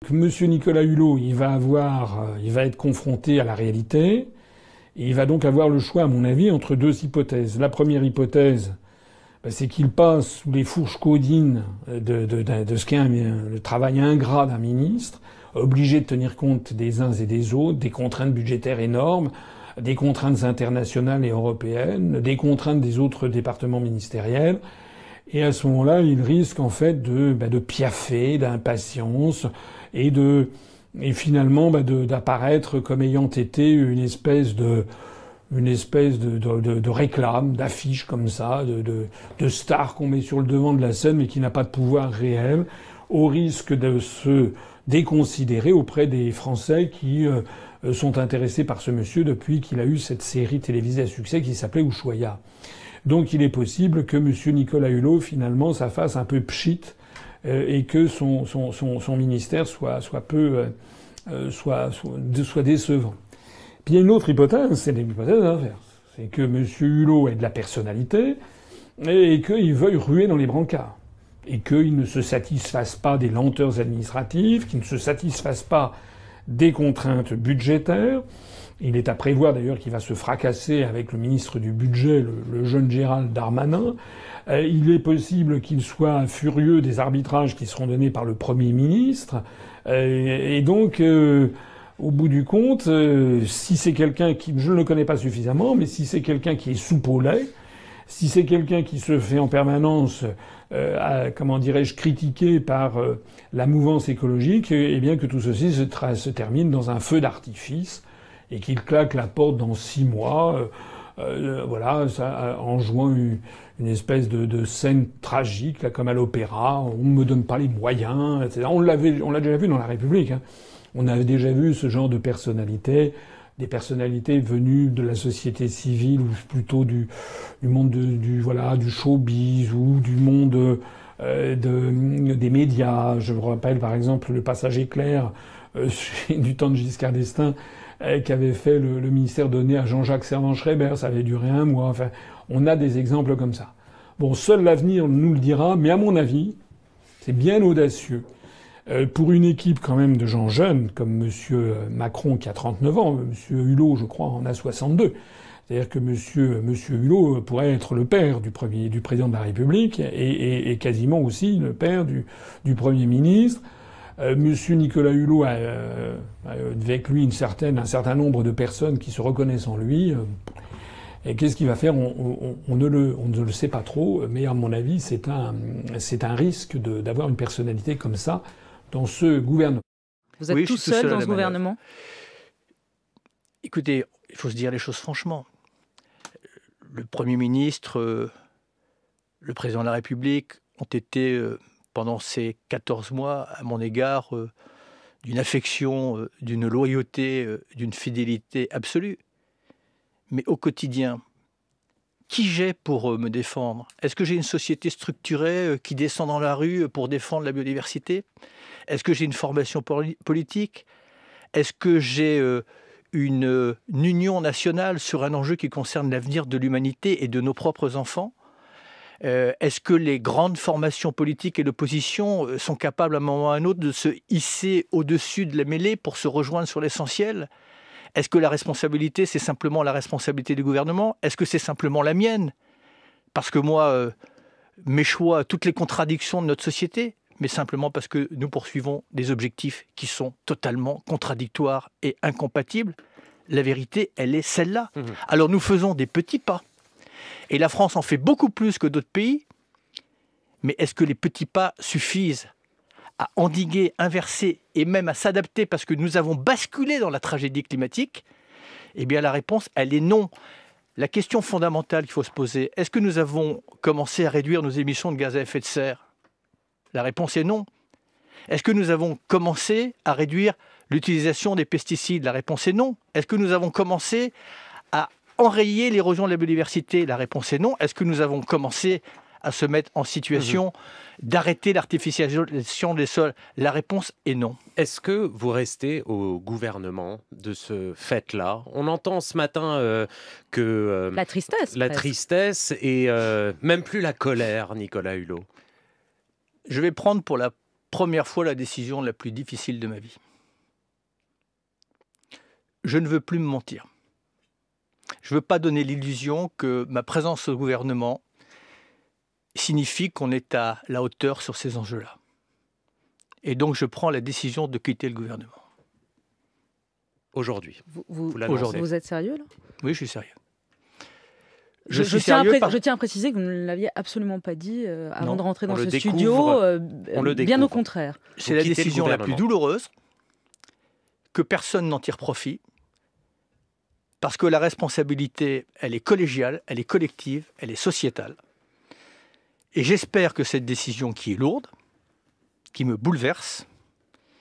Monsieur Nicolas Hulot, il va être confronté à la réalité. Et il va donc avoir le choix, à mon avis, entre deux hypothèses. La première hypothèse, c'est qu'il passe sous les fourches caudines de ce qu'est le travail ingrat d'un ministre, obligé de tenir compte des uns et des autres, des contraintes budgétaires énormes, des contraintes internationales et européennes, des contraintes des autres départements ministériels. Et à ce moment-là, il risque en fait de piaffer, d'impatience et finalement d'apparaître comme ayant été une espèce de réclame, d'affiche comme ça, de star qu'on met sur le devant de la scène mais qui n'a pas de pouvoir réel, au risque de se déconsidérer auprès des Français qui sont intéressés par ce monsieur depuis qu'il a eu cette série télévisée à succès qui s'appelait Ushuaïa. Donc il est possible que M. Nicolas Hulot, finalement, ça fasse un peu pchit et que son ministère soit décevant. Puis il y a une autre hypothèse, c'est l'hypothèse inverse. C'est que M. Hulot ait de la personnalité et qu'il veuille ruer dans les brancards. Et qu'il ne se satisfasse pas des lenteurs administratives, qu'il ne se satisfasse pas des contraintes budgétaires. Il est à prévoir d'ailleurs qu'il va se fracasser avec le ministre du Budget, le jeune Gérald Darmanin. Il est possible qu'il soit furieux des arbitrages qui seront donnés par le Premier ministre. Et donc, au bout du compte, si c'est quelqu'un qui... Je ne le connais pas suffisamment, mais si c'est quelqu'un qui est soupe au lait, si c'est quelqu'un qui se fait en permanence, comment dirais-je, critiquer par la mouvance écologique, eh bien que tout ceci se termine dans un feu d'artifice et qu'il claque la porte dans 6 mois, voilà, en jouant une espèce de scène tragique, là, comme à l'opéra. On me donne pas les moyens, etc. On l'a déjà vu dans la République. Hein. On avait déjà vu ce genre de personnalité, des personnalités venues de la société civile ou plutôt du monde du showbiz ou du monde des médias. Je me rappelle par exemple le passage éclair du temps de Giscard d'Estaing qu'avait fait le ministère donné à Jean-Jacques Servan-Schreiber. Ça avait duré 1 mois. Enfin, on a des exemples comme ça. Bon, seul l'avenir nous le dira, mais à mon avis, c'est bien audacieux. Pour une équipe quand même de gens jeunes, comme M. Macron qui a 39 ans, M. Hulot, je crois, en a 62. C'est-à-dire que M. Hulot pourrait être le père du président de la République et quasiment aussi le père du Premier ministre. M. Nicolas Hulot a avec lui un certain nombre de personnes qui se reconnaissent en lui. Et qu'est-ce qu'il va faire on ne le sait pas trop, mais à mon avis, c'est un risque d'avoir une personnalité comme ça dans ce gouvernement. Vous êtes tout seul dans ce gouvernement ? Écoutez, il faut se dire les choses franchement. Le Premier ministre, le Président de la République ont été, pendant ces 14 mois, à mon égard, d'une affection, d'une loyauté, d'une fidélité absolue. Mais au quotidien, qui j'ai pour me défendre ? Est-ce que j'ai une société structurée qui descend dans la rue pour défendre la biodiversité ? Est-ce que j'ai une formation politique ? Est-ce que j'ai une union nationale sur un enjeu qui concerne l'avenir de l'humanité et de nos propres enfants ? Est-ce que les grandes formations politiques et l'opposition sont capables à un moment ou à un autre de se hisser au-dessus de la mêlée pour se rejoindre sur l'essentiel ? Est-ce que la responsabilité, c'est simplement la responsabilité du gouvernement ? Est-ce que c'est simplement la mienne ? Parce que moi, mes choix, toutes les contradictions de notre société, mais simplement parce que nous poursuivons des objectifs qui sont totalement contradictoires et incompatibles. La vérité, elle est celle-là. Alors nous faisons des petits pas. Et la France en fait beaucoup plus que d'autres pays. Mais est-ce que les petits pas suffisent à endiguer, inverser et même à s'adapter parce que nous avons basculé dans la tragédie climatique ? Eh bien la réponse, elle est non. La question fondamentale qu'il faut se poser, est-ce que nous avons commencé à réduire nos émissions de gaz à effet de serre ? La réponse est non. Est-ce que nous avons commencé à réduire l'utilisation des pesticides ? La réponse est non. Est-ce que nous avons commencé à enrayer l'érosion de la biodiversité ? La réponse est non. Est-ce que nous avons commencé à se mettre en situation d'arrêter l'artificialisation des sols ? La réponse est non. Est-ce que vous restez au gouvernement de ce fait-là ? On entend ce matin que... la tristesse. La tristesse et même plus la colère, Nicolas Hulot. Je vais prendre pour la première fois la décision la plus difficile de ma vie. Je ne veux plus me mentir. Je ne veux pas donner l'illusion que ma présence au gouvernement signifie qu'on est à la hauteur sur ces enjeux-là. Et donc, je prends la décision de quitter le gouvernement. Aujourd'hui. Vous êtes sérieux, là ? Oui, je suis sérieux. Je tiens à préciser que vous ne l'aviez absolument pas dit avant de rentrer dans ce studio. Bien au contraire. C'est la décision la plus douloureuse, que personne n'en tire profit, parce que la responsabilité, elle est collégiale, elle est collective, elle est sociétale. Et j'espère que cette décision qui est lourde, qui me bouleverse,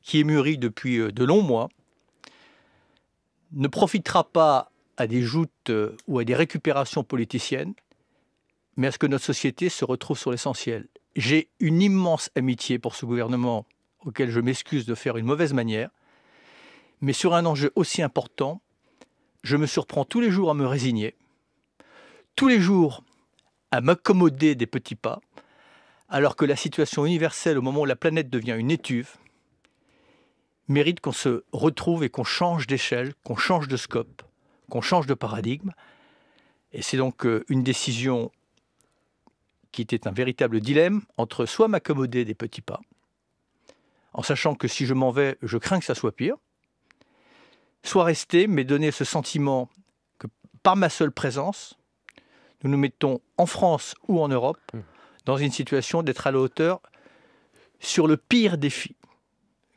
qui est mûrie depuis de longs mois, ne profitera pas à des joutes ou à des récupérations politiciennes, mais à ce que notre société se retrouve sur l'essentiel. J'ai une immense amitié pour ce gouvernement, auquel je m'excuse de faire une mauvaise manière, mais sur un enjeu aussi important, je me surprends tous les jours à me résigner, tous les jours à m'accommoder des petits pas, alors que la situation universelle, au moment où la planète devient une étuve, mérite qu'on se retrouve et qu'on change d'échelle, qu'on change de scope, qu'on change de paradigme. Et c'est donc une décision qui était un véritable dilemme entre soit m'accommoder des petits pas, en sachant que si je m'en vais, je crains que ça soit pire, soit rester, mais donner ce sentiment que par ma seule présence, nous nous mettons en France ou en Europe dans une situation d'être à la hauteur sur le pire défi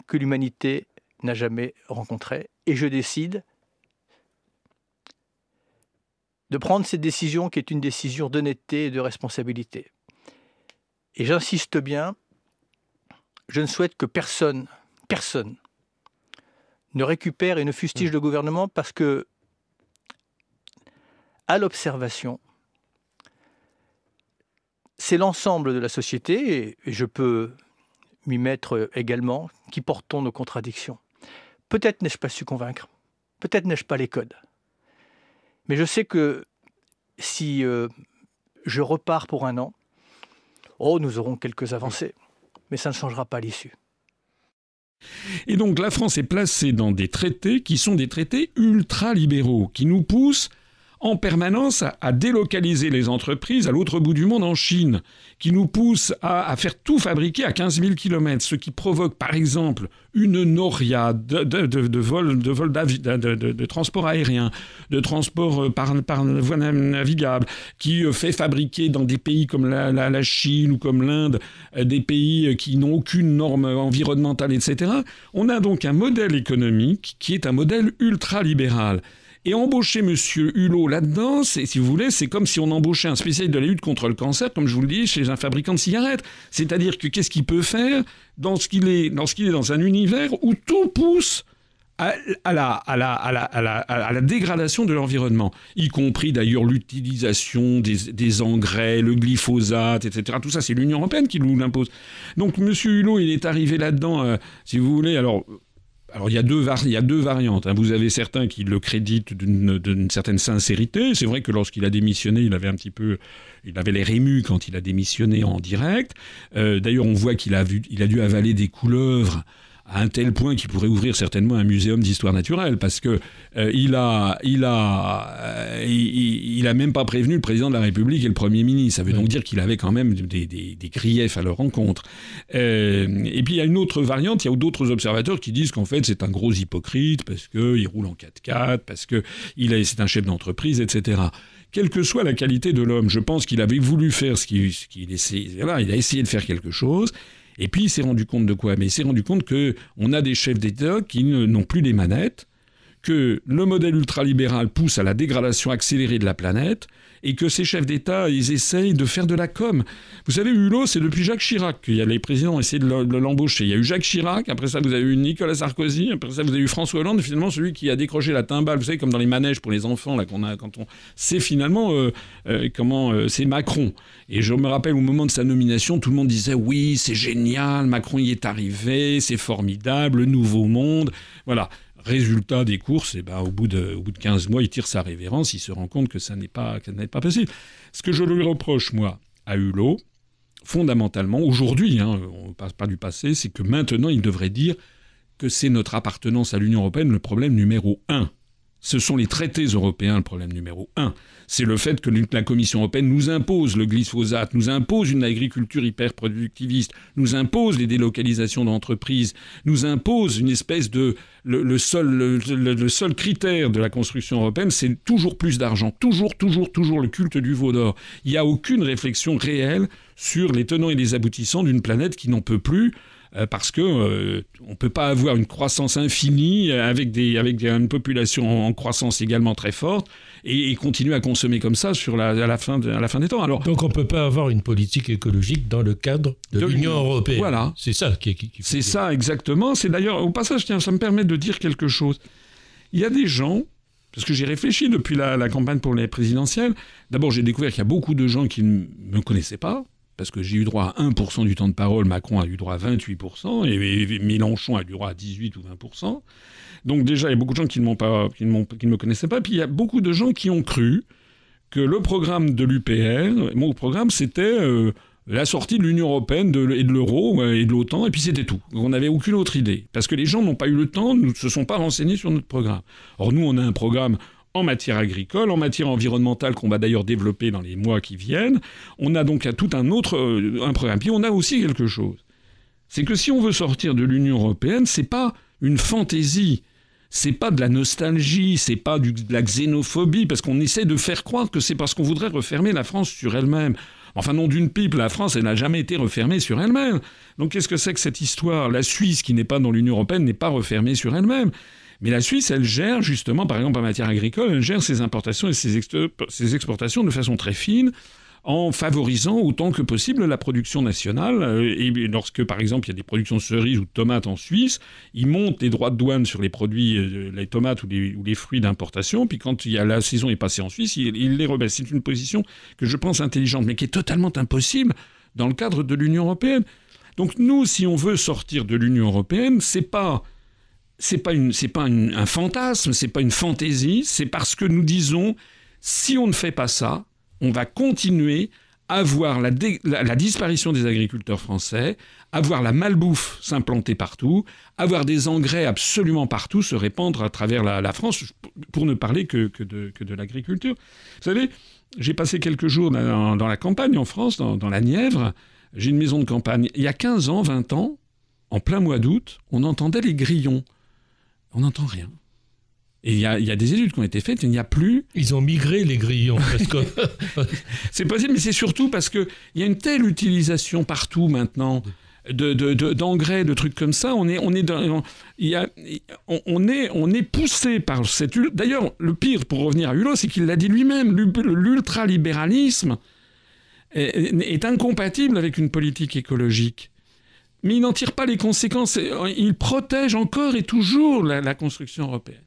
que l'humanité n'a jamais rencontré. Et je décide de prendre cette décision qui est une décision d'honnêteté et de responsabilité. Et j'insiste bien, je ne souhaite que personne ne récupère et ne fustige le gouvernement parce que, à l'observation, c'est l'ensemble de la société, et je peux m'y mettre également, qui portons nos contradictions. Peut-être n'ai-je pas su convaincre, peut-être n'ai-je pas les codes. Mais je sais que si je repars pour un an, nous aurons quelques avancées, mais ça ne changera pas l'issue. Et donc la France est placée dans des traités qui sont des traités ultra-libéraux, qui nous poussent en permanence à délocaliser les entreprises à l'autre bout du monde, en Chine, qui nous poussent à faire tout fabriquer à 15 000 km, ce qui provoque par exemple une noria de transport aérien, de transport par voie navigable, qui fait fabriquer dans des pays comme la Chine ou comme l'Inde, des pays qui n'ont aucune norme environnementale, etc. On a donc un modèle économique qui est un modèle ultra-libéral. Et embaucher M. Hulot là-dedans, si vous voulez, c'est comme si on embauchait un spécialiste de la lutte contre le cancer, comme je vous le dis, chez un fabricant de cigarettes. C'est-à-dire que qu'est-ce qu'il peut faire dans ce qu'il est dans un univers où tout pousse à la dégradation de l'environnement, y compris d'ailleurs l'utilisation des engrais, le glyphosate, etc. Tout ça, c'est l'Union européenne qui nous l'impose. Donc M. Hulot, il est arrivé là-dedans, si vous voulez, alors il y a deux variantes. Vous avez certains qui le créditent d'une certaine sincérité. C'est vrai que lorsqu'il a démissionné, il avait l'air ému quand il a démissionné en direct. D'ailleurs, on voit qu'il a dû avaler des couleuvres à un tel point qu'il pourrait ouvrir certainement un muséum d'histoire naturelle, parce que il a même pas prévenu le président de la République et le Premier ministre. Ça veut donc dire qu'il avait quand même des griefs à leur encontre. Et puis il y a une autre variante, il y a d'autres observateurs qui disent qu'en fait c'est un gros hypocrite parce qu'il roule en 4x4, parce que c'est un chef d'entreprise, etc. Quelle que soit la qualité de l'homme, je pense qu'il avait voulu faire il a essayé de faire quelque chose. Et puis il s'est rendu compte de quoi ? Mais il s'est rendu compte qu'on a des chefs d'État qui n'ont plus les manettes, que le modèle ultralibéral pousse à la dégradation accélérée de la planète, et que ces chefs d'État, ils essayent de faire de la com. Vous savez, Hulot, c'est depuis Jacques Chirac que les présidents ont essayé de l'embaucher. Il y a eu Jacques Chirac, après ça vous avez eu Nicolas Sarkozy, après ça vous avez eu François Hollande, et finalement celui qui a décroché la timbale, vous savez, comme dans les manèges pour les enfants, là, c'est finalement, c'est Macron. Et je me rappelle au moment de sa nomination, tout le monde disait « Oui, c'est génial, Macron y est arrivé, c'est formidable, le nouveau monde. » Voilà. Résultat des courses, au bout de 15 mois, il tire sa révérence, il se rend compte que ça n'est pas possible. Ce que je lui reproche, moi, à Hulot, fondamentalement, aujourd'hui, on ne passe pas du passé, c'est que maintenant, il devrait dire que c'est notre appartenance à l'Union européenne le problème numéro 1. Ce sont les traités européens le problème numéro 1. C'est le fait que la Commission européenne nous impose le glyphosate, nous impose une agriculture hyper-productiviste, nous impose les délocalisations d'entreprises, nous impose une espèce de... Le seul critère de la construction européenne, c'est toujours plus d'argent. Toujours le culte du veau d'or. Il n'y a aucune réflexion réelle sur les tenants et les aboutissants d'une planète qui n'en peut plus, parce que on peut pas avoir une croissance infinie avec une population en croissance également très forte et continuer à consommer comme ça à la fin des temps. Alors, donc on peut pas avoir une politique écologique dans le cadre de l'Union européenne. Voilà, c'est ça qui c'est ça exactement. C'est d'ailleurs au passage, tiens, ça me permet de dire quelque chose. Il y a des gens, parce que j'ai réfléchi depuis la campagne pour les présidentielles. D'abord, j'ai découvert qu'il y a beaucoup de gens qui ne me connaissaient pas. Parce que j'ai eu droit à 1% du temps de parole, Macron a eu droit à 28%, et Mélenchon a eu droit à 18 ou 20%. Donc déjà, il y a beaucoup de gens qui ne me connaissaient pas. Puis il y a beaucoup de gens qui ont cru que le programme de l'UPR, mon programme, c'était la sortie de l'Union européenne et de l'euro et de l'OTAN, et puis c'était tout. On n'avait aucune autre idée. Parce que les gens n'ont pas eu le temps, ne se sont pas renseignés sur notre programme. Or, nous, on a un programme en matière agricole, en matière environnementale, qu'on va d'ailleurs développer dans les mois qui viennent. On a donc tout un programme. Puis on a aussi quelque chose. C'est que si on veut sortir de l'Union européenne, c'est pas une fantaisie. C'est pas de la nostalgie, c'est pas de la xénophobie, parce qu'on essaie de faire croire que c'est parce qu'on voudrait refermer la France sur elle-même. Enfin, non d'une pipe, la France, elle n'a jamais été refermée sur elle-même. Donc qu'est-ce que c'est que cette histoire ? La Suisse, qui n'est pas dans l'Union européenne, n'est pas refermée sur elle-même. Mais la Suisse, elle gère justement, par exemple en matière agricole, elle gère ses importations et ses exportations de façon très fine, en favorisant autant que possible la production nationale. Et lorsque, par exemple, il y a des productions de cerises ou de tomates en Suisse, ils montent les droits de douane sur les produits, les tomates ou les fruits d'importation, puis quand la saison est passée en Suisse, ils les rebaissent. C'est une position que je pense intelligente, mais qui est totalement impossible dans le cadre de l'Union européenne. Donc nous, si on veut sortir de l'Union européenne, c'est pas un fantasme, c'est pas une fantaisie, c'est parce que nous disons, si on ne fait pas ça, on va continuer à voir la disparition des agriculteurs français, à voir la malbouffe s'implanter partout, à voir des engrais absolument partout se répandre à travers la France, pour ne parler que de l'agriculture. Vous savez, j'ai passé quelques jours dans la campagne en France, dans la Nièvre. J'ai une maison de campagne. Il y a 15 ans, 20 ans, en plein mois d'août, on entendait les grillons. On n'entend rien. Et il y a des études qui ont été faites, il n'y a plus... Ils ont migré, les grillons. Parce que... C'est possible, mais c'est surtout parce qu'il y a une telle utilisation partout maintenant d'engrais, de trucs comme ça. On est poussé par cette... D'ailleurs, le pire, pour revenir à Hulot, c'est qu'il l'a dit lui-même, l'ultralibéralisme est incompatible avec une politique écologique. Mais il n'en tire pas les conséquences. Il protège encore et toujours la construction européenne.